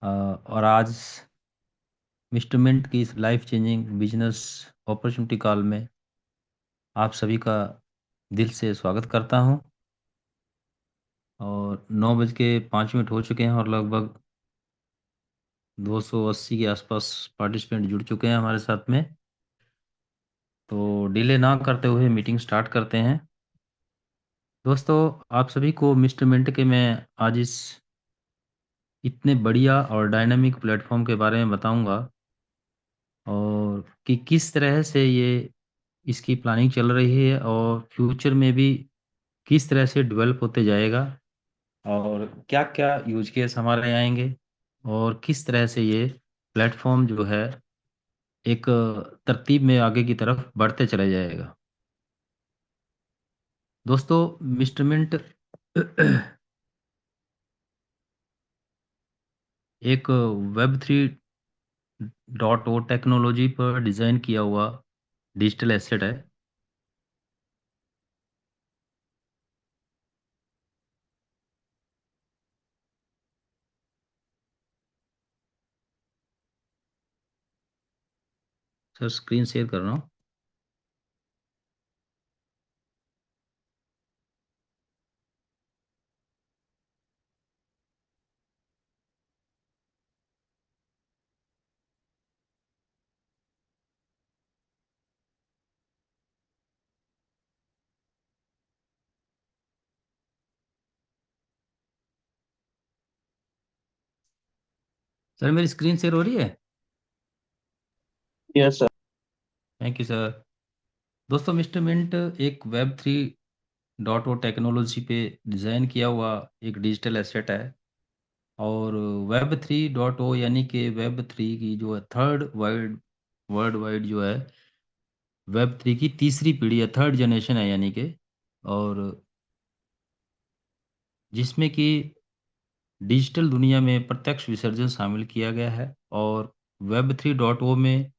और आज mister mint की इस life changing business opportunity call में आप सभी का दिल से स्वागत करता हूं। और 9:05 हो चुके हैं और लगभग 280 के आसपास पार्टिसिपेंट जुड़ चुके हैं हमारे साथ में। तो डिले ना करते हुए मीटिंग स्टार्ट करते हैं। दोस्तों, आप सभी को मिस्टर मिंट के मैं आज इस इतने बढ़िया और डायनामिक प्लेटफॉर्म के बारे में बताऊंगा, और कि किस तरह से ये इसकी प्लानिंग चल रही है और फ्यूचर में भी किस तरह से डेवलप होते जाएगा, और क्या-क्या यूज़ केस हमारे आएँगे, और किस तरह से ये प्लेटफ़ॉर्म जो है एक तरतीब में आगे की तरफ बढ़ते चला जाएगा। दोस्तों, मिस्टर मिंट एक वेब 3.0 टेक्नोलॉजी पर डिज़ाइन किया हुआ डिजिटल एसेट है। सर, स्क्रीन शेयर कर रहा हूँ। सर, मेरी स्क्रीन शेयर हो रही है? Yes sir. Thank you sir. दोस्तों, मिस्टर मिंट एक वेब 3.0 टेक्नोलॉजी पे डिज़ाइन किया हुआ एक डिजिटल एसेट है। और वेब 3.0 यानी कि वेब 3 की जो है थर्ड वाइड वर्ल्ड वाइड जो है वेब 3 की तीसरी पीढ़ी है, थर्ड जनरेशन है यानी कि। और जिसमें कि डिजिटल दुनिया में प्रत्यक्ष विसर्जन शामिल किया गया है। और वेब 3.0 में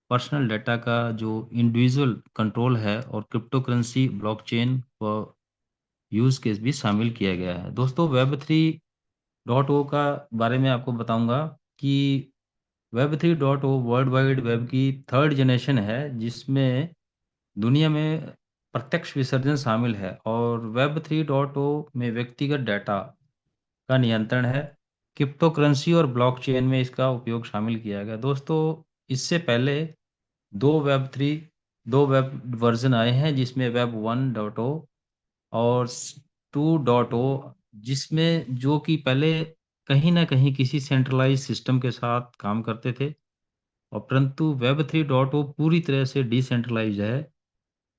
पर्सनल डाटा का जो इंडिविजुअल कंट्रोल है और क्रिप्टो करेंसी ब्लॉकचेन व यूज़ केस भी शामिल किया गया है। दोस्तों, वेब 3.0 का बारे में आपको बताऊंगा कि वेब 3.0 वर्ल्ड वाइड वेब की थर्ड जनरेशन है, जिसमें दुनिया में प्रत्यक्ष विसर्जन शामिल है। और वेब 3.0 में व्यक्तिगत डाटा का नियंत्रण है, क्रिप्टो करेंसी और ब्लॉकचेन में इसका उपयोग शामिल किया गया। दोस्तों, इससे पहले दो वेब 3 दो वेब वर्जन आए हैं, जिसमें वेब 1.0 और 2.0, जिसमें जो कि पहले कहीं ना कहीं किसी सेंट्रलाइज सिस्टम के साथ काम करते थे, और परंतु वेब 3.0 पूरी तरह से डिसेंट्रलाइज्ड है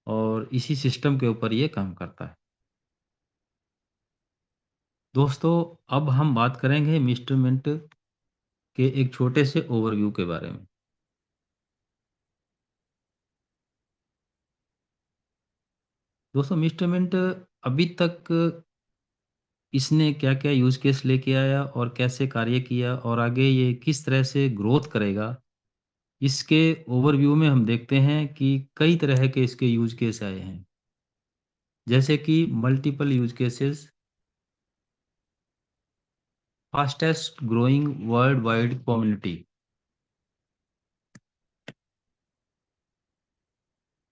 और इसी सिस्टम के ऊपर ये काम करता है। दोस्तों, अब हम बात करेंगे मिस्टर मिंट के एक छोटे से ओवरव्यू के बारे में। दोस्तों, मिस्टर मिंट अभी तक इसने क्या-क्या यूज़ केस लेके आया और कैसे कार्य किया, और आगे ये किस तरह से ग्रोथ करेगा, इसके ओवरव्यू में हम देखते हैं कि कई तरह के इसके यूज़ केस आए हैं। जैसे कि multiple use cases, fastest growing world wide community,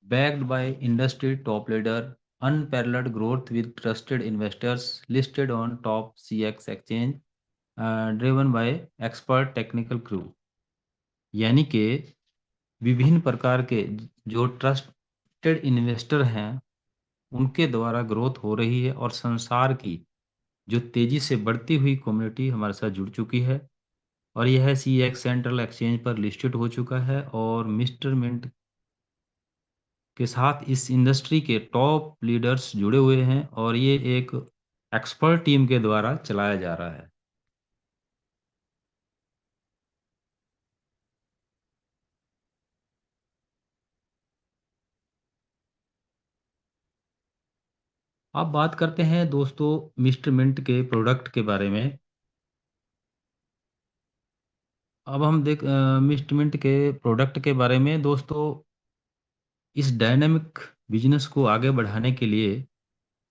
backed by industry top leader, unparalleled growth with trusted investors, listed on top CX exchange, driven by expert technical crew। यानी कि विभिन्न प्रकार के जो ट्रस्टेड इन्वेस्टर हैं, उनके द्वारा ग्रोथ हो रही है, और संसार की जो तेजी से बढ़ती हुई कम्युनिटी हमारे साथ जुड़ चुकी है। और यह सीएक्स सेंट्रल एक्सचेंज पर लिस्टेड हो चुका है, और मिस्टर मिंट के साथ इस इंडस्ट्री के टॉप लीडर्स जुड़े हुए हैं, और ये एक एक्सपर्ट टीम के द्वारा चलाया जा रहा है। अब बात करते हैं दोस्तों मिस्टर मिंट के प्रोडक्ट के बारे में। अब हम मिस्टर मिंट के प्रोडक्ट के बारे में। दोस्तों, इस डायनामिक बिजनेस को आगे बढ़ाने के लिए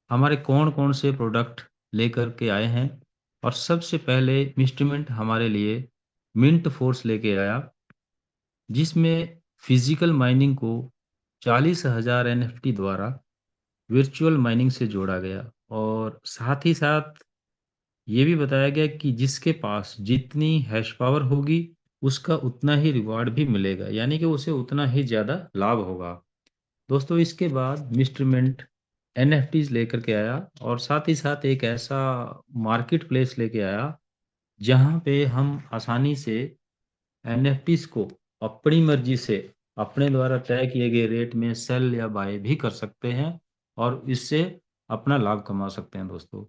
हमारे कौन-कौन से प्रोडक्ट लेकर के आए हैं, और सबसे पहले इंस्ट्रूमेंट हमारे लिए मिंट फोर्स लेके आया, जिसमें फिजिकल माइनिंग को 40,000 एनएफटी द्वारा वर्चुअल माइनिंग से जोड़ा गया। और साथ ही साथ ये भी बताया गया कि जिसके पास जितनी हैश पावर होगी, उसका उतना ही रिवार्ड भी मिलेगा, यानी कि उसे उतना ही ज़्यादा लाभ होगा। दोस्तों, इसके बाद मिस्टर मिंट एनएफटीज लेकर के आया, और साथ ही साथ एक ऐसा मार्केट प्लेस लेके आया जहां पे हम आसानी से एनएफटीज को अपनी मर्जी से अपने द्वारा तय किए गए रेट में सेल या बाय भी कर सकते हैं, और इससे अपना लाभ कमा सकते हैं दोस्तों।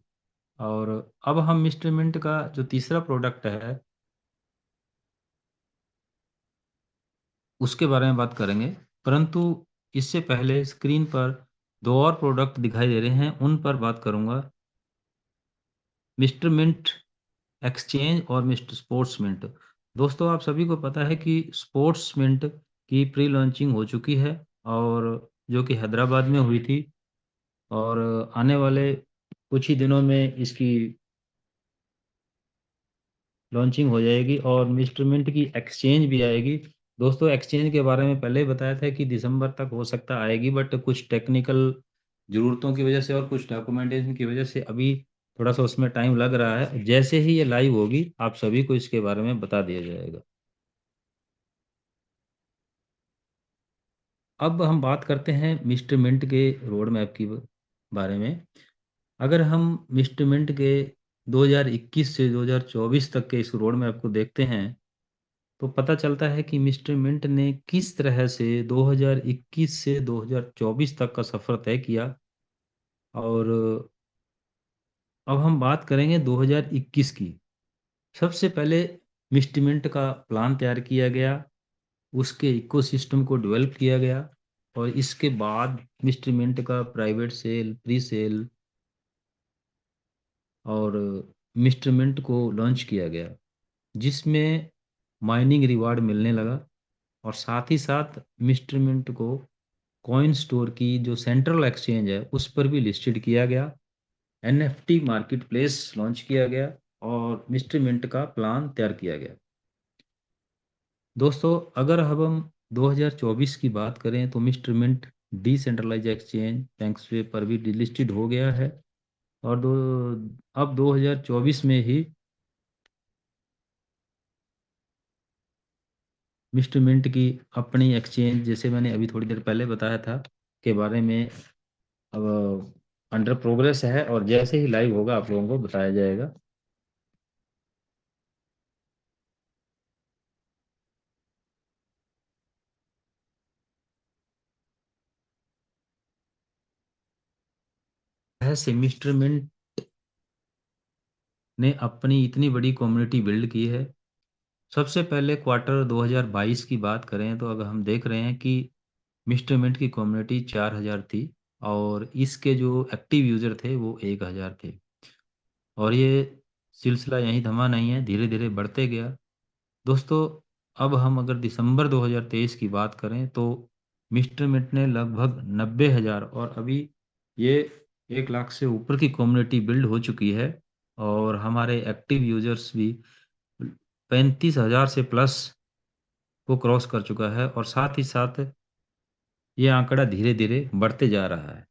और अब हम मिस्टर मिंट का जो तीसरा प्रोडक्ट है, उसके बारे में बात करेंगे। परंतु इससे पहले स्क्रीन पर दो और प्रोडक्ट दिखाई दे रहे हैं, उन पर बात करूंगा। मिस्टर मिंट एक्सचेंज और मिस्टर स्पोर्ट्स मिंट। दोस्तों, आप सभी को पता है कि स्पोर्ट्स मिंट की प्री लॉन्चिंग हो चुकी है, और जो कि हैदराबाद में हुई थी, और आने वाले कुछ ही दिनों में इसकी लॉन्चिंग हो जाएगी, और मिस्टर मिंट की एक्सचेंज भी आएगी। दोस्तों, एक्सचेंज के बारे में पहले ही बताया था कि दिसंबर तक हो सकता आएगी, बट कुछ टेक्निकल ज़रूरतों की वजह से और कुछ डॉक्यूमेंटेशन की वजह से अभी थोड़ा सा उसमें टाइम लग रहा है। जैसे ही ये लाइव होगी, आप सभी को इसके बारे में बता दिया जाएगा। अब हम बात करते हैं मिस्टर मिंट के रोड मैप की बारे में। अगर हम मिस्टर मिंट के 2021 से 2024 तक के इस रोड मैप को देखते हैं, तो पता चलता है कि मिस्टर मिंट ने किस तरह से 2021 से 2024 तक का सफर तय किया। और अब हम बात करेंगे 2021 की। सबसे पहले मिस्टर मिंट का प्लान तैयार किया गया, उसके इकोसिस्टम को डेवलप किया गया, और इसके बाद मिस्टर मिंट का प्राइवेट सेल, प्री सेल और मिस्टर मिंट को लॉन्च किया गया, जिसमें माइनिंग रिवार्ड मिलने लगा। और साथ ही साथ मिस्टर मिंट को कॉइन स्टोर की जो सेंट्रल एक्सचेंज है, उस पर भी लिस्टेड किया गया। एनएफटी मार्केट प्लेस लॉन्च किया गया, और मिस्टर मिंट का प्लान तैयार किया गया। दोस्तों, अगर अब हम 2024 की बात करें, तो मिस्टर मिंट डिसेंट्रलाइज एक्सचेंज थैंक्सवे पर भी डिलिस्टेड हो गया है। और अब 2024 में ही मिस्टर मिंट की अपनी एक्सचेंज, जैसे मैंने अभी थोड़ी देर पहले बताया था, के बारे में अब अंडर प्रोग्रेस है, और जैसे ही लाइव होगा आप लोगों को बताया जाएगा। ऐसे मिस्टर मिंट ने अपनी इतनी बड़ी कम्युनिटी बिल्ड की है। सबसे पहले क्वार्टर 2022 की बात करें, तो अगर हम देख रहे हैं कि मिस्टर मिंट की कम्युनिटी 4,000 थी, और इसके जो एक्टिव यूजर थे वो 1,000 थे। और ये सिलसिला यहीं थमा नहीं है, धीरे धीरे बढ़ते गया। दोस्तों, अब हम अगर दिसंबर 2023 की बात करें, तो मिस्टर मिंट ने लगभग 90,000, और अभी ये 1 लाख से ऊपर की कम्युनिटी बिल्ड हो चुकी है। और हमारे एक्टिव यूजर्स भी 35,000 से प्लस को क्रॉस कर चुका है, और साथ ही साथ ये आंकड़ा धीरे धीरे बढ़ते जा रहा है।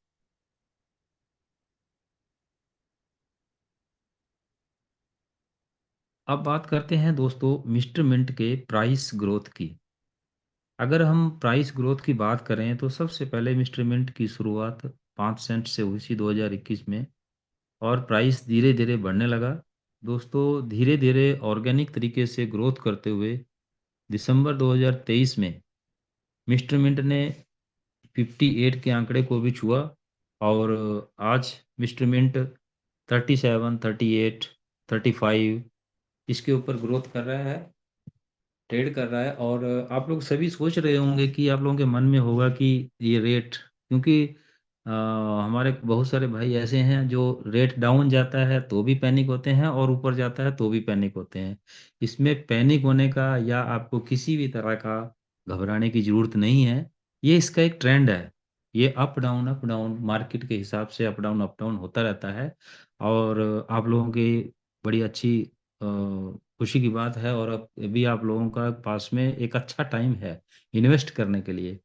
अब बात करते हैं दोस्तों मिस्टर मिंट के प्राइस ग्रोथ की। अगर हम प्राइस ग्रोथ की बात करें, तो सबसे पहले मिस्टर मिंट की शुरुआत 5 सेंट से हुई थी 2021 में, और प्राइस धीरे धीरे बढ़ने लगा। दोस्तों, धीरे धीरे ऑर्गेनिक तरीके से ग्रोथ करते हुए दिसंबर 2023 में मिस्टर मिंट ने 58 के आंकड़े को भी छुआ, और आज मिस्टर मिंट 37, 38, 35 इसके ऊपर ग्रोथ कर रहा है, ट्रेड कर रहा है। और आप लोग सभी सोच रहे होंगे कि आप लोगों के मन में होगा कि ये रेट, क्योंकि हमारे बहुत सारे भाई ऐसे हैं जो रेट डाउन जाता है तो भी पैनिक होते हैं, और ऊपर जाता है तो भी पैनिक होते हैं। इसमें पैनिक होने का या आपको किसी भी तरह का घबराने की जरूरत नहीं है। ये इसका एक ट्रेंड है। ये अप डाउन मार्केट के हिसाब से अप डाउन होता रहता है। और आप लोगों के बड़ी अच्छी खुशी की बात है, और अब अभी आप लोगों का पास में एक अच्छा टाइम है इन्वेस्ट करने के लिए।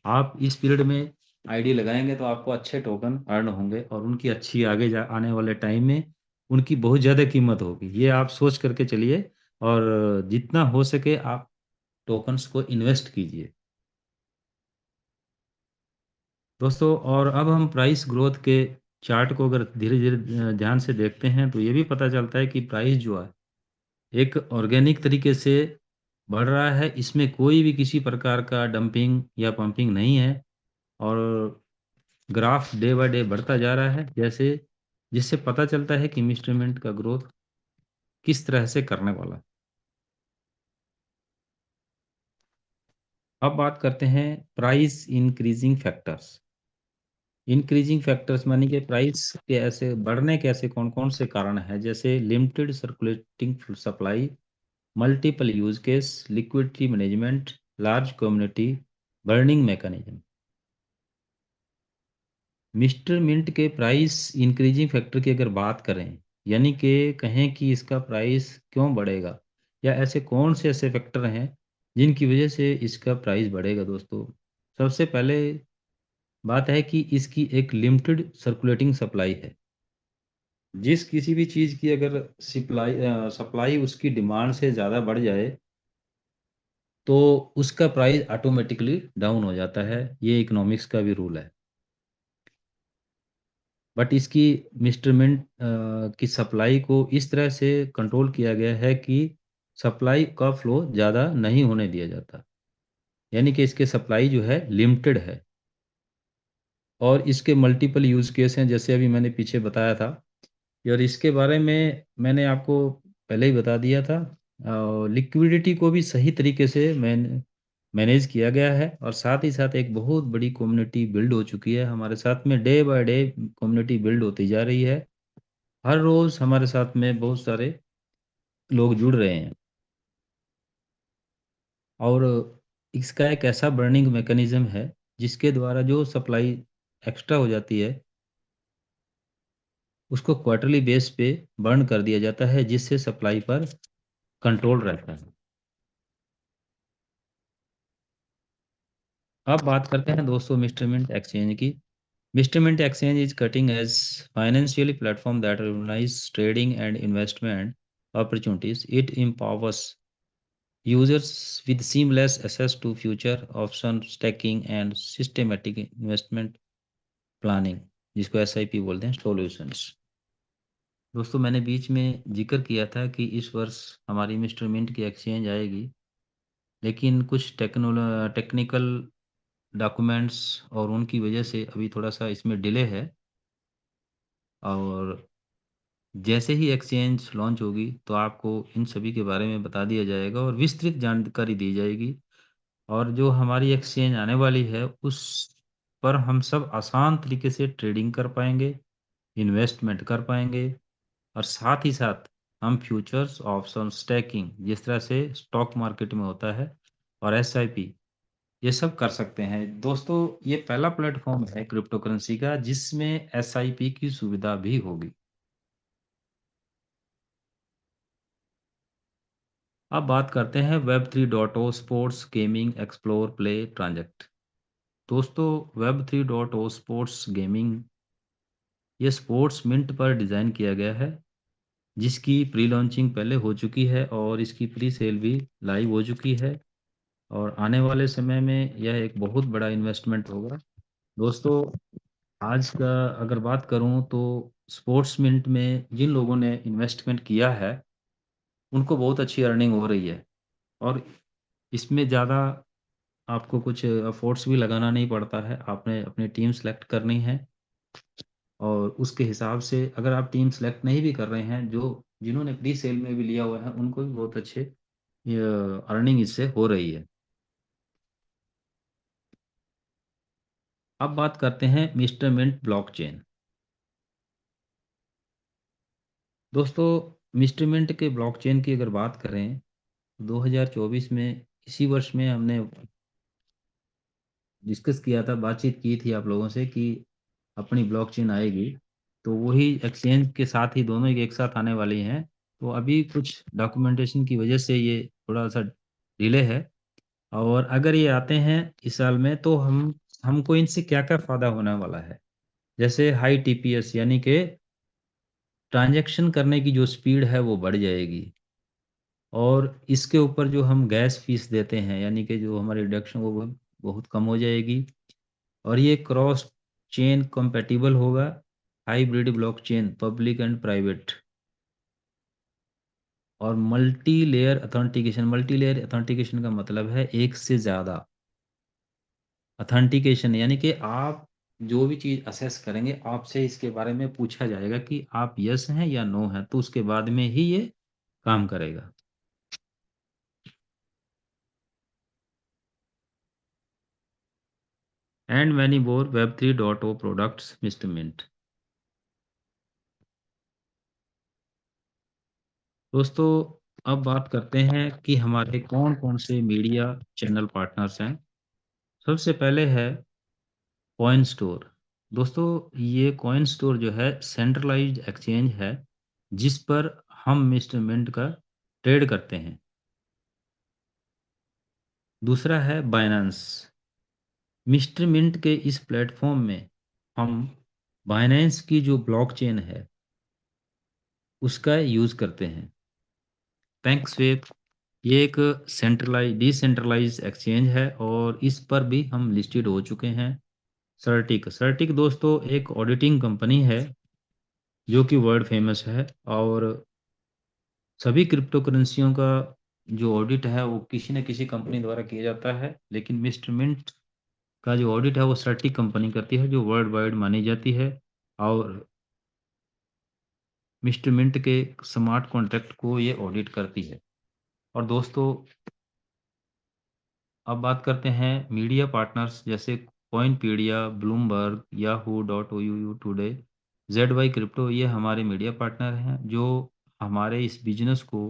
आप इस पीरियड में आईडी लगाएंगे तो आपको अच्छे टोकन अर्न होंगे, और उनकी अच्छी आने वाले टाइम में उनकी बहुत ज़्यादा कीमत होगी, ये आप सोच करके चलिए। और जितना हो सके आप टोकन्स को इन्वेस्ट कीजिए दोस्तों। और अब हम प्राइस ग्रोथ के चार्ट को अगर धीरे धीरे ध्यान से देखते हैं तो ये भी पता चलता है कि प्राइस जो है एक ऑर्गेनिक तरीके से बढ़ रहा है, इसमें कोई भी किसी प्रकार का डंपिंग या पंपिंग नहीं है। और ग्राफ डे बाय डे बढ़ता जा रहा है, जैसे जिससे पता चलता है कि इंस्ट्रूमेंट का ग्रोथ किस तरह से करने वाला है। अब बात करते हैं price increasing factors. Increasing factors मानी कि प्राइस के ऐसे बढ़ने के ऐसे कौन कौन से कारण हैं, जैसे limited circulating supply, multiple use case, liquidity management, large community, burning mechanism. Mr Mint के प्राइस इंक्रीजिंग फैक्टर की अगर बात करें, यानी कि कहें कि इसका प्राइस क्यों बढ़ेगा, या ऐसे कौन से ऐसे फैक्टर हैं जिनकी वजह से इसका प्राइस बढ़ेगा दोस्तों। सबसे पहले बात है कि इसकी एक लिमिटेड सर्कुलेटिंग सप्लाई है। जिस किसी भी चीज़ की अगर सप्लाई उसकी डिमांड से ज़्यादा बढ़ जाए तो उसका प्राइस ऑटोमेटिकली डाउन हो जाता है, ये इकोनॉमिक्स का भी रूल है। बट इसकी मिस्टरमेंट की सप्लाई को इस तरह से कंट्रोल किया गया है कि सप्लाई का फ्लो ज़्यादा नहीं होने दिया जाता, यानी कि इसके सप्लाई जो है लिमिटेड है। और इसके मल्टीपल यूज़ केस हैं, जैसे अभी मैंने पीछे बताया था। और इसके बारे में मैंने आपको पहले ही बता दिया था। लिक्विडिटी को भी सही तरीके से मैनेज किया गया है, और साथ ही साथ एक बहुत बड़ी कम्युनिटी बिल्ड हो चुकी है हमारे साथ में। Day by day community build होती जा रही है। हर रोज़ हमारे साथ में बहुत सारे लोग जुड़ रहे हैं। और इसका एक ऐसा बर्निंग मैकेनिज्म है जिसके द्वारा जो सप्लाई एक्स्ट्रा हो जाती है उसको क्वार्टरली बेस पे बर्न कर दिया जाता है, जिससे सप्लाई पर कंट्रोल रहता है। अब बात करते हैं दोस्तों मिस्टरमिंट एक्सचेंज की। Mistermint exchange is cutting edge financially platform that recognize trading and investment opportunities. It empowers users with seamless access to future option stacking and systematic investment planning, जिसको SIP बोलते हैं, सॉल्यूशंस। दोस्तों मैंने बीच में जिक्र किया था कि इस वर्ष हमारी मिस्टर मिंट की एक्सचेंज आएगी, लेकिन कुछ टेक्निकल डॉक्यूमेंट्स और उनकी वजह से अभी थोड़ा सा इसमें डिले है। और जैसे ही एक्सचेंज लॉन्च होगी तो आपको इन सभी के बारे में बता दिया जाएगा और विस्तृत जानकारी दी जाएगी। और जो हमारी एक्सचेंज आने वाली है उस पर हम सब आसान तरीके से ट्रेडिंग कर पाएंगे, इन्वेस्टमेंट कर पाएंगे, और साथ ही साथ हम फ्यूचर्स ऑप्शन स्टैकिंग जिस तरह से स्टॉक मार्केट में होता है और एसआईपी, ये सब कर सकते हैं दोस्तों। ये पहला प्लेटफॉर्म है क्रिप्टो करेंसी का जिसमें एसआईपी की सुविधा भी होगी। अब बात करते हैं Web 3.0 sports gaming explore play transact. दोस्तों Web 3.0 स्पोर्ट्स गेमिंग ये स्पोर्ट्स मिंट पर डिज़ाइन किया गया है, जिसकी प्री लॉन्चिंग पहले हो चुकी है और इसकी प्री सेल भी लाइव हो चुकी है। और आने वाले समय में यह एक बहुत बड़ा इन्वेस्टमेंट होगा दोस्तों। आज का अगर बात करूं तो स्पोर्ट्स मिंट में जिन लोगों ने इन्वेस्टमेंट किया है उनको बहुत अच्छी अर्निंग हो रही है। और इसमें ज़्यादा आपको कुछ एफर्ट्स भी लगाना नहीं पड़ता है, आपने अपनी टीम सेलेक्ट करनी है। और उसके हिसाब से अगर आप टीम सेलेक्ट नहीं भी कर रहे हैं, जो जिन्होंने प्री सेल में भी लिया हुआ है उनको भी बहुत अच्छे अर्निंग इससे हो रही है। अब बात करते हैं मिस्टर मिंट ब्लॉकचेन। दोस्तों मिस्टर मिंट के ब्लॉकचेन की अगर बात करें, 2024 में इसी वर्ष में हमने डिस्कस किया था, बातचीत की थी आप लोगों से कि अपनी ब्लॉकचेन आएगी। तो वही एक्सचेंज के साथ ही दोनों ही एक साथ आने वाली हैं। तो अभी कुछ डॉक्यूमेंटेशन की वजह से ये थोड़ा-सा डिले है और अगर ये आते हैं इस साल में तो हमको इनसे क्या-क्या फ़ायदा होने वाला है। जैसे हाई टीपीएस यानी कि ट्रांज़ैक्शन करने की जो स्पीड है वो बढ़ जाएगी और इसके ऊपर जो हम गैस फ़ीस देते हैं यानी कि जो हमारी डिडक्शन वो बहुत कम हो जाएगी और ये क्रॉस चेन कंपैटिबल होगा, hybrid blockchain public and private और मल्टी लेयर ऑथेंटिकेशन का मतलब है एक से ज़्यादा ऑथेंटिकेशन यानी कि आप जो भी चीज़ असेस करेंगे, आपसे इसके बारे में पूछा जाएगा कि आप येस हैं या नो हैं, तो उसके बाद में ही ये काम करेगा। And many more web 3.0 products Mr Mint. दोस्तों, अब बात करते हैं कि हमारे कौन-कौन से मीडिया चैनल पार्टनर्स हैं। सबसे पहले है कॉइन स्टोर। दोस्तों, ये कॉइन स्टोर जो है सेंट्रलाइज्ड एक्सचेंज है, जिस पर हम मिस्टर मिंट का ट्रेड करते हैं। दूसरा है बायनेंस। मिस्टर मिंट के इस प्लेटफ़ॉर्म में हम बायनेंस की जो ब्लॉकचेन है, उसका यूज़ करते हैं। पैंकस्वेप ये एक डिसेंट्रलाइज़्ड एक्सचेंज है और इस पर भी हम लिस्टेड हो चुके हैं। सर्टिक, सर्टिक दोस्तों एक ऑडिटिंग कंपनी है, जो कि वर्ल्ड फ़ेमस है और सभी क्रिप्टो करेंसियों का जो ऑडिट है, वो किसी न किसी कंपनी द्वारा किया जाता है, लेकिन मिस्टर मिंट का जो ऑडिट है, वो सर्टिक कंपनी करती है, जो वर्ल्ड वाइड मानी जाती है और मिस्टर मिंट के स्मार्ट कॉन्ट्रैक्ट को ये ऑडिट करती है। और दोस्तों, अब बात करते हैं मीडिया पार्टनर्स जैसे कॉइनपीडिया, Bloomberg, Yahoo dot ओयू today, Z Y crypto ये हमारे मीडिया पार्टनर हैं जो हमारे इस बिजनेस को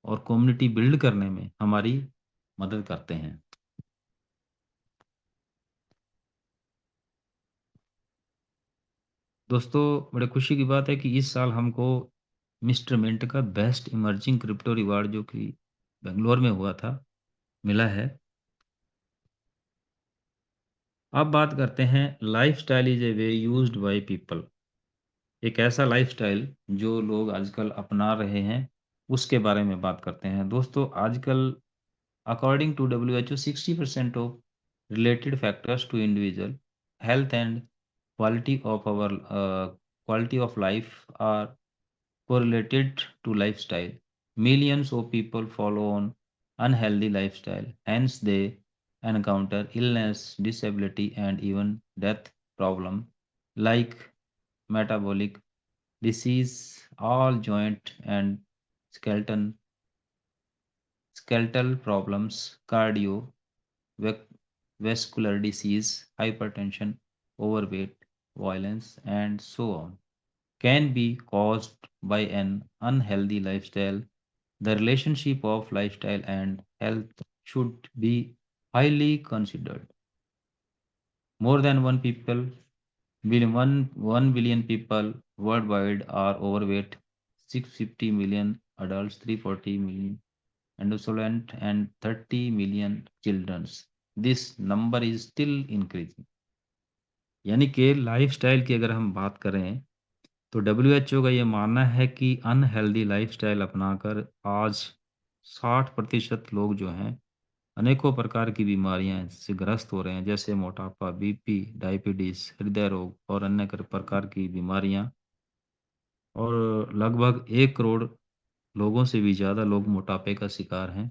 और कम्युनिटी बिल्ड करने में हमारी मदद करते हैं। दोस्तों, बड़े खुशी की बात है कि इस साल हमको मिस्टर मिंट का बेस्ट इमर्जिंग क्रिप्टो रिवार्ड जो कि बेंगलोर में हुआ था, मिला है। अब बात करते हैं lifestyle is a way used by people. एक ऐसा लाइफ़स्टाइल जो लोग आजकल अपना रहे हैं, उसके बारे में बात करते हैं। दोस्तों, आजकल according to WHO 60% of related factors to individual health and quality of life are correlated to lifestyle. Millions of people follow on unhealthy lifestyle, hence they encounter illness, disability, and even death problem like metabolic disease, all joint and skeleton skeletal problems, vascular disease, hypertension, overweight, violence, and so on can be caused by an unhealthy lifestyle. The relationship of lifestyle and health should be highly considered. More than 1 billion people worldwide are overweight, 650 million adults, 340 million adolescents, and 30 million children. This number is still increasing. यानी कि lifestyle की अगर हम बात करें तो WHO का ये मानना है कि अनहेल्दी लाइफस्टाइल अपनाकर आज 60% लोग जो हैं अनेकों प्रकार की बीमारियां से ग्रस्त हो रहे हैं जैसे मोटापा, बीपी, डायबिटीज, हृदय रोग और अन्य प्रकार की बीमारियां और लगभग 1 करोड़ लोगों से भी ज़्यादा लोग मोटापे का शिकार हैं।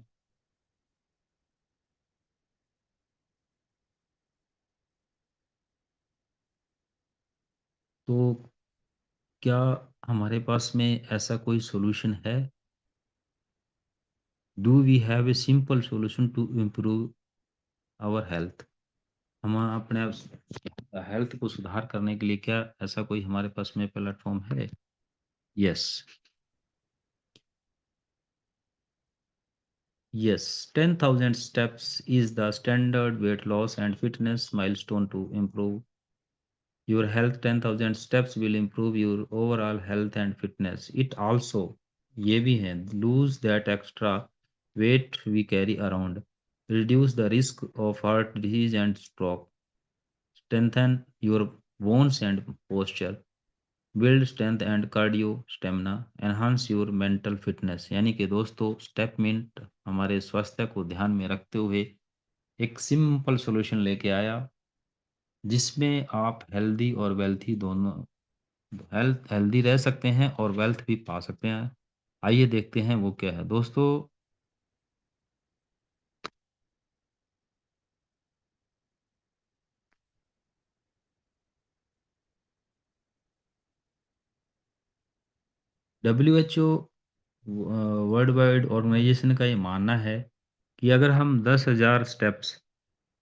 तो क्या हमारे पास में ऐसा कोई सॉल्यूशन है? Do we have a simple solution to improve our health? हम अपने हेल्थ को सुधार करने के लिए क्या ऐसा कोई हमारे पास में प्लेटफ़ॉर्म है? Yes, yes, 10,000 steps is the standard weight loss and fitness milestone to improve your health. 10,000 steps will improve your overall health and fitness. It also ये भी है, lose that extra weight we carry around, reduce the risk of heart disease and stroke, strengthen your bones and posture, build strength and cardio stamina, enhance your mental fitness. यानी कि दोस्तों, स्टेपमिंट हमारे स्वास्थ्य को ध्यान में रखते हुए एक सिंपल सॉल्यूशन लेके आया, जिसमें आप हेल्दी और वेल्थी दोनों, हेल्दी रह सकते हैं और वेल्थ भी पा सकते हैं। आइए देखते हैं वो क्या है दोस्तों। WHO वर्ल्ड वाइड ऑर्गेनाइजेशन का ये मानना है कि अगर हम 10,000 स्टेप्स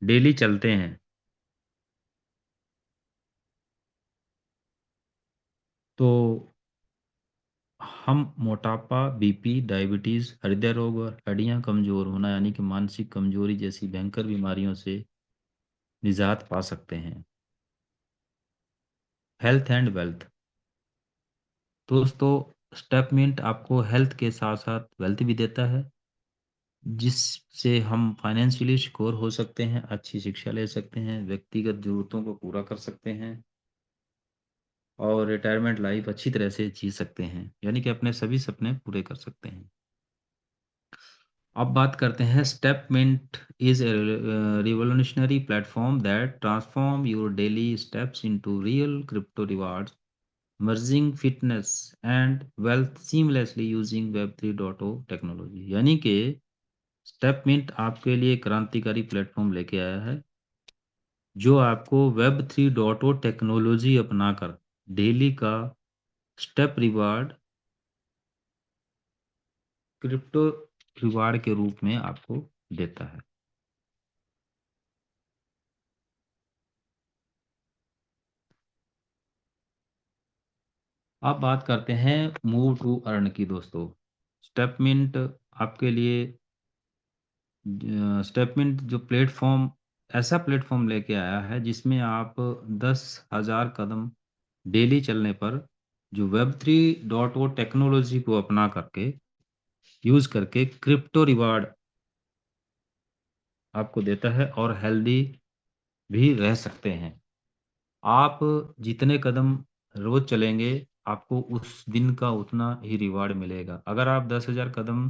डेली चलते हैं, तो हम मोटापा, बीपी, डायबिटीज, हृदय रोग और हड्डियां कमजोर होना यानी कि मानसिक कमजोरी जैसी भयंकर बीमारियों से निजात पा सकते हैं। हेल्थ एंड वेल्थ, दोस्तों स्टेपमिंट आपको हेल्थ के साथ साथ वेल्थ भी देता है, जिससे हम फाइनेंशियली सिक्योर हो सकते हैं, अच्छी शिक्षा ले सकते हैं, व्यक्तिगत जरूरतों को पूरा कर सकते हैं और रिटायरमेंट लाइफ अच्छी तरह से जी सकते हैं, यानी कि अपने सभी सपने पूरे कर सकते हैं। अब बात करते हैं, Stepmint is a revolutionary platform that transform your daily steps into real crypto rewards, merging fitness and wealth seamlessly using web 3.0 technology. यानी कि स्टेपमिंट आपके लिए क्रांतिकारी प्लेटफॉर्म लेके आया है, जो आपको वेब 3.0 टेक्नोलॉजी अपनाकर डेली का स्टेप रिवार्ड क्रिप्टो रिवार्ड के रूप में आपको देता है। अब बात करते हैं मूव टू अर्न की दोस्तों। स्टेपमिंट आपके लिए, स्टेपमिंट जो प्लेटफॉर्म, ऐसा प्लेटफॉर्म लेके आया है जिसमें आप 10,000 कदम डेली चलने पर जो वेब 3.0 टेक्नोलॉजी को अपना करके, यूज करके क्रिप्टो रिवार्ड आपको देता है और हेल्दी भी रह सकते हैं। आप जितने कदम रोज चलेंगे, आपको उस दिन का उतना ही रिवार्ड मिलेगा। अगर आप 10,000 कदम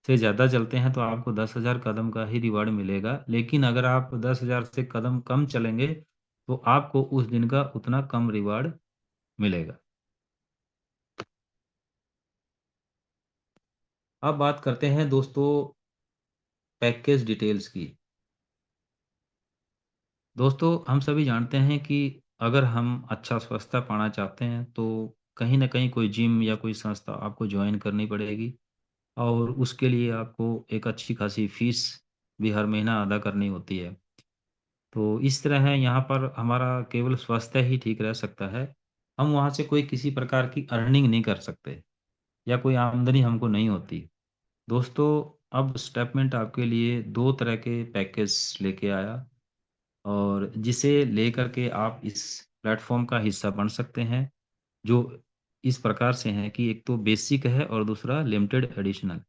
से ज़्यादा चलते हैं तो आपको 10,000 कदम का ही रिवार्ड मिलेगा, लेकिन अगर आप 10,000 से कदम कम चलेंगे तो आपको उस दिन का उतना कम रिवार्ड मिलेगा। अब बात करते हैं दोस्तों पैकेज डिटेल्स की। दोस्तों हम सभी जानते हैं कि अगर हम अच्छा स्वास्थ्य पाना चाहते हैं तो कहीं ना कहीं कोई जिम या कोई संस्था आपको ज्वाइन करनी पड़ेगी, और उसके लिए आपको एक अच्छी खासी फीस भी हर महीना अदा करनी होती है। तो इस तरह है, यहाँ पर हमारा केवल स्वास्थ्य ही ठीक रह सकता है। हम वहाँ से कोई किसी प्रकार की अर्निंग नहीं कर सकते या कोई आमदनी हमको नहीं होती। दोस्तों अब स्टेपमेंट आपके लिए दो तरह के पैकेज लेके आया, और जिसे लेकर के आप इस प्लेटफॉर्म का हिस्सा बन सकते हैं, जो इस प्रकार से हैं कि एक तो बेसिक है और दूसरा लिमिटेड एडिशनल।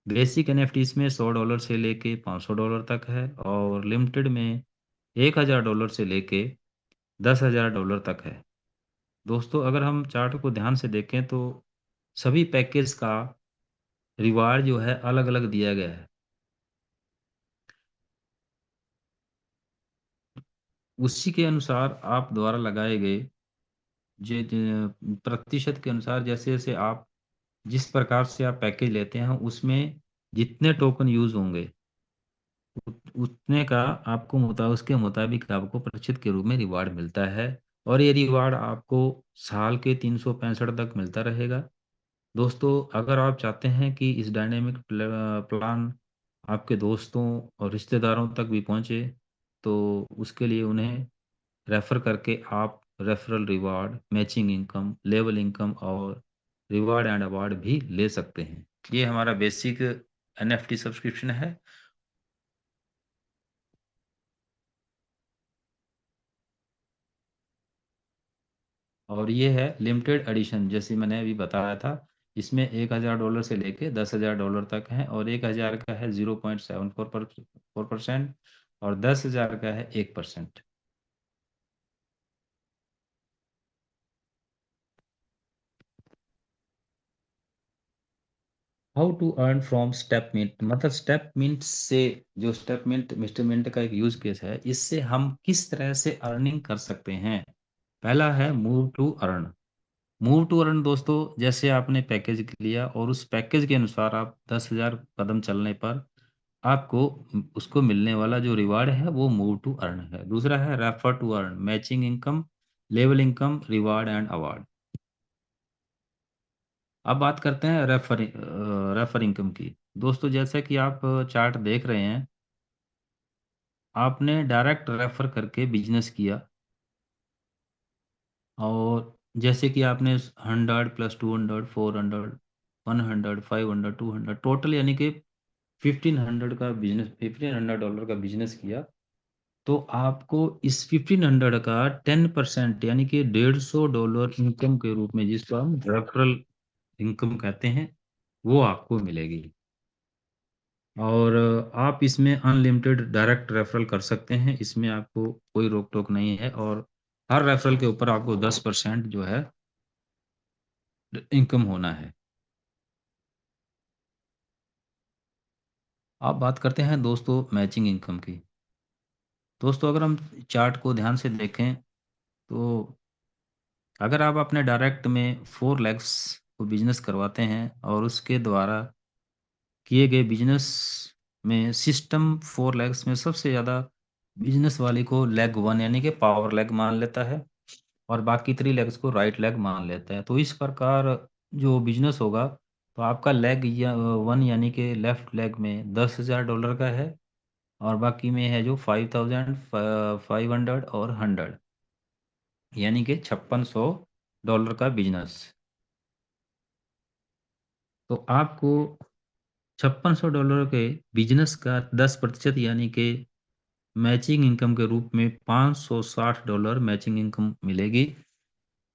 बेसिक एनएफटीज में $100 से लेके $500 तक है, और लिमिटेड में $1,000 से लेके $10,000 तक है। दोस्तों अगर हम चार्ट को ध्यान से देखें तो सभी पैकेज का रिवार्ड जो है अलग अलग दिया गया है। उसी के अनुसार आप द्वारा लगाए गए प्रतिशत के अनुसार, जैसे जैसे आप जिस प्रकार से आप पैकेज लेते हैं उसमें जितने टोकन यूज होंगे उतने का आपको उसके मुताबिक आपको प्रतिशत के रूप में रिवार्ड मिलता है। और ये रिवार्ड आपको साल के 365 तक मिलता रहेगा। दोस्तों अगर आप चाहते हैं कि इस डायनेमिक प्लान आपके दोस्तों और रिश्तेदारों तक भी पहुंचे, तो उसके लिए उन्हें रेफर करके आप referral reward, matching income, level income और रिवार्ड एंड अवार्ड भी ले सकते हैं। ये हमारा बेसिक एनएफटी सब्सक्रिप्शन है। और ये है लिमिटेड एडिशन, जैसे मैंने अभी बताया था इसमें $1,000 से लेके $10,000 तक है, और 1,000 का है 0.74%, और 10,000 का है 1%। How to earn from step mint, मतलब स्टेप मिंट से, जो स्टेप मिंट मिस्टर मिंट का एक यूज केस है, इससे हम किस तरह से अर्निंग कर सकते हैं। पहला है move to earn. Move to earn दोस्तों, जैसे आपने पैकेज लिया और उस पैकेज के अनुसार आप 10,000 कदम चलने पर आपको उसको मिलने वाला जो रिवार्ड है वो मूव टू अर्न है। दूसरा है refer to earn, matching income, level income, reward and award. अब बात करते हैं रेफर इनकम की। दोस्तों जैसा कि आप चार्ट देख रहे हैं, आपने डायरेक्ट रेफर करके बिजनेस किया, और जैसे कि आपने 100 + 200, 400, 100, 500, 200, टोटल यानी कि 1500 का बिजनेस, $1,500 का बिजनेस किया। तो आपको इस 1500 का 10% यानी कि $150 इनकम के रूप में, जिसको हम रेफरल इनकम कहते हैं, वो आपको मिलेगी। और आप इसमें अनलिमिटेड डायरेक्ट रेफरल कर सकते हैं, इसमें आपको कोई रोक टोक नहीं है, और हर रेफरल के ऊपर आपको 10% जो है इनकम होना है। आप बात करते हैं दोस्तों मैचिंग इनकम की। दोस्तों अगर हम चार्ट को ध्यान से देखें, तो अगर आप अपने डायरेक्ट में 4 lakhs को बिजनेस करवाते हैं, और उसके द्वारा किए गए बिजनेस में सिस्टम 4 lakhs में सबसे ज़्यादा बिजनेस वाले को लेग वन यानी कि पावर लेग मान लेता है, और बाकी 3 legs को राइट लेग मान लेता है। तो इस प्रकार जो बिजनेस होगा, तो आपका लेग या वन यानी कि लेफ्ट लेग में $10,000 का है, और बाकी में है जो 5,000, 500 और 100, यानी कि $5600 का बिजनेस। तो आपको $5600 के बिजनेस का 10% यानी कि मैचिंग इनकम के रूप में $560 मैचिंग इनकम मिलेगी।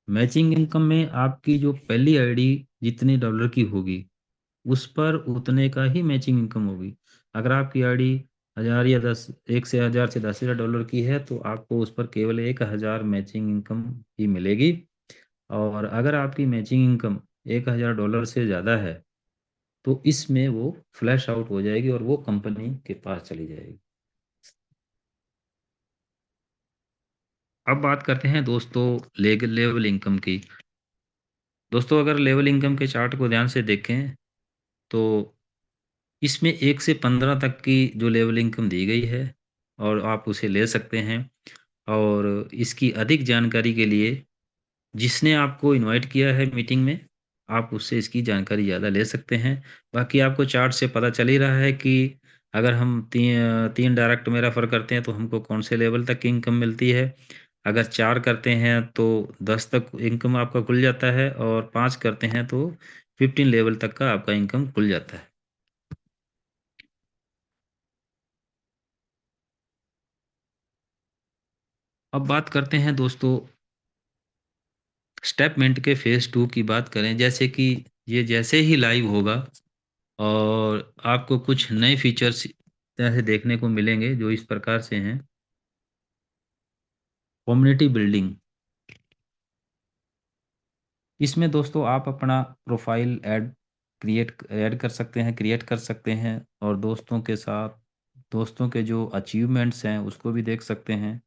मैचिंग इनकम में आपकी जो पहली आईडी जितने डॉलर की होगी, उस पर उतने का ही मैचिंग इनकम होगी। अगर आपकी आईडी 1000 या 10, 1 से 1000 से $10,000 की है, तो आपको उस पर केवल 1000 मैचिंग इनकम ही मिलेगी। और अगर आपकी मैचिंग इनकम $1000 से ज़्यादा है, तो इसमें वो फ्लैश आउट हो जाएगी और वो कंपनी के पास चली जाएगी। अब बात करते हैं दोस्तों लेवल इनकम की। दोस्तों अगर लेवल इनकम के चार्ट को ध्यान से देखें, तो इसमें 1 से 15 तक की जो लेवल इनकम दी गई है, और आप उसे ले सकते हैं। और इसकी अधिक जानकारी के लिए जिसने आपको इनवाइट किया है मीटिंग में, आप उससे इसकी जानकारी ज़्यादा ले सकते हैं। बाकी आपको चार्ट से पता चल ही रहा है कि अगर हम 3 डायरेक्ट में रेफ़र करते हैं, तो हमको कौन से लेवल तक की इनकम मिलती है। अगर 4 करते हैं, तो 10 तक इनकम आपका खुल जाता है, और 5 करते हैं, तो 15 लेवल तक का आपका इनकम खुल जाता है। अब बात करते हैं दोस्तों स्टेपमेंट के फ़ेज़ 2 की बात करें, जैसे कि ये जैसे ही लाइव होगा, और आपको कुछ नए फीचर्स ऐसे देखने को मिलेंगे जो इस प्रकार से हैं। कम्युनिटी बिल्डिंग, इसमें दोस्तों आप अपना प्रोफाइल ऐड कर सकते हैं, क्रिएट कर सकते हैं, और दोस्तों के साथ दोस्तों के जो अचीवमेंट्स हैं उसको भी देख सकते हैं।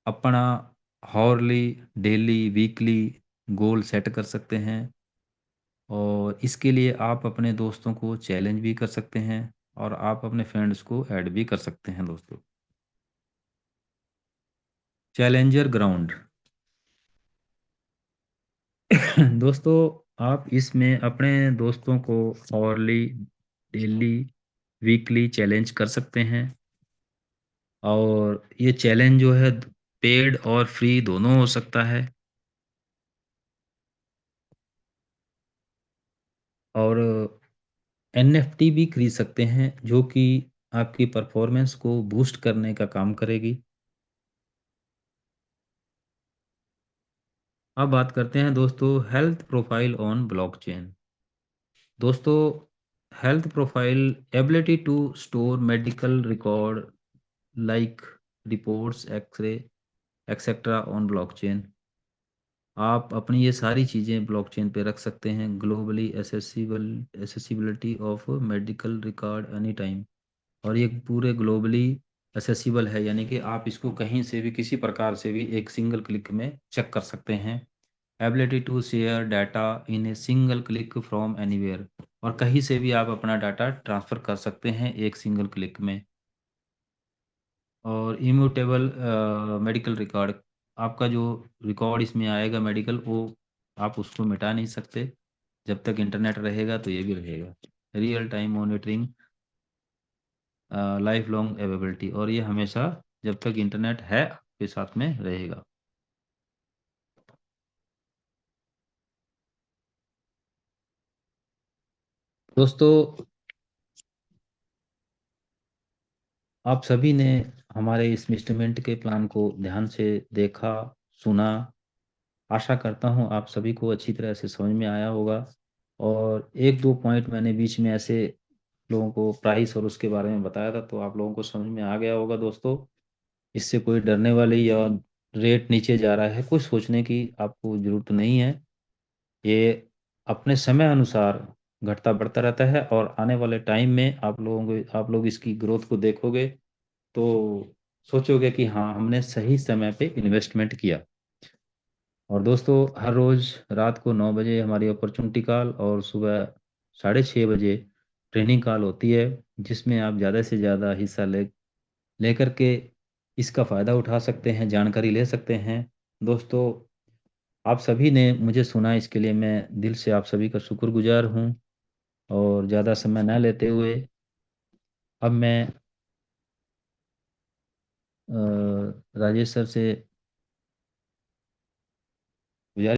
अपना हॉरली, डेली, वीकली गोल सेट कर सकते हैं, और इसके लिए आप अपने दोस्तों को चैलेंज भी कर सकते हैं, और आप अपने फ्रेंड्स को ऐड भी कर सकते हैं दोस्तों। चैलेंजर ग्राउंड, दोस्तों आप इसमें अपने दोस्तों को आवरली, डेली, वीकली चैलेंज कर सकते हैं, और ये चैलेंज जो है पेड और फ्री दोनों हो सकता है। और एनएफटी भी खरीद सकते हैं, जो कि आपकी परफॉर्मेंस को बूस्ट करने का काम करेगी। अब बात करते हैं दोस्तों हेल्थ प्रोफाइल ऑन ब्लॉकचेन। दोस्तों, health profile ability to store medical record like reports, x-ray, etcetera on blockchain. आप अपनी ये सारी चीज़ें ब्लॉकचेन पे रख सकते हैं। Globally accessibility of medical record any time. और ये पूरे ग्लोबली एसेसिबल है, यानी कि आप इसको कहीं से भी किसी प्रकार से भी एक सिंगल क्लिक में चेक कर सकते हैं। Ability to share data in a single click from anywhere. और कहीं से भी आप अपना डाटा ट्रांसफ़र कर सकते हैं एक सिंगल क्लिक में। और इम्यूटेबल मेडिकल रिकॉर्ड, आपका जो रिकॉर्ड इसमें आएगा मेडिकल, वो आप उसको मिटा नहीं सकते। जब तक इंटरनेट रहेगा तो ये भी रहेगा। Real time monitoring, life long availability, और ये हमेशा जब तक इंटरनेट है आपके साथ में रहेगा। दोस्तों, आप सभी ने हमारे इस इंस्ट्रूमेंट के प्लान को ध्यान से देखा, सुना। आशा करता हूँ आप सभी को अच्छी तरह से समझ में आया होगा। और एक दो पॉइंट मैंने बीच में ऐसे लोगों को प्राइस और उसके बारे में बताया था, तो आप लोगों को समझ में आ गया होगा दोस्तों। इससे कोई डरने वाली या रेट नीचे जा रहा है कोई सोचने की आपको ज़रूरत नहीं है। ये अपने समय अनुसार घटता बढ़ता रहता है, और आने वाले टाइम में आप लोग इसकी ग्रोथ को देखोगे तो सोचोगे कि हाँ, हमने सही समय पे इन्वेस्टमेंट किया। और दोस्तों, हर रोज़ रात को 9 बजे हमारी अपॉर्चुनिटी कॉल और सुबह 6:30 बजे ट्रेनिंग कॉल होती है, जिसमें आप ज़्यादा से ज़्यादा हिस्सा लेकर के इसका फ़ायदा उठा सकते हैं, जानकारी ले सकते हैं। दोस्तों, आप सभी ने मुझे सुना, इसके लिए मैं दिल से आप सभी का शुक्रगुज़ार हूँ। और ज़्यादा समय ना लेते हुए अब मैं राजेश सर से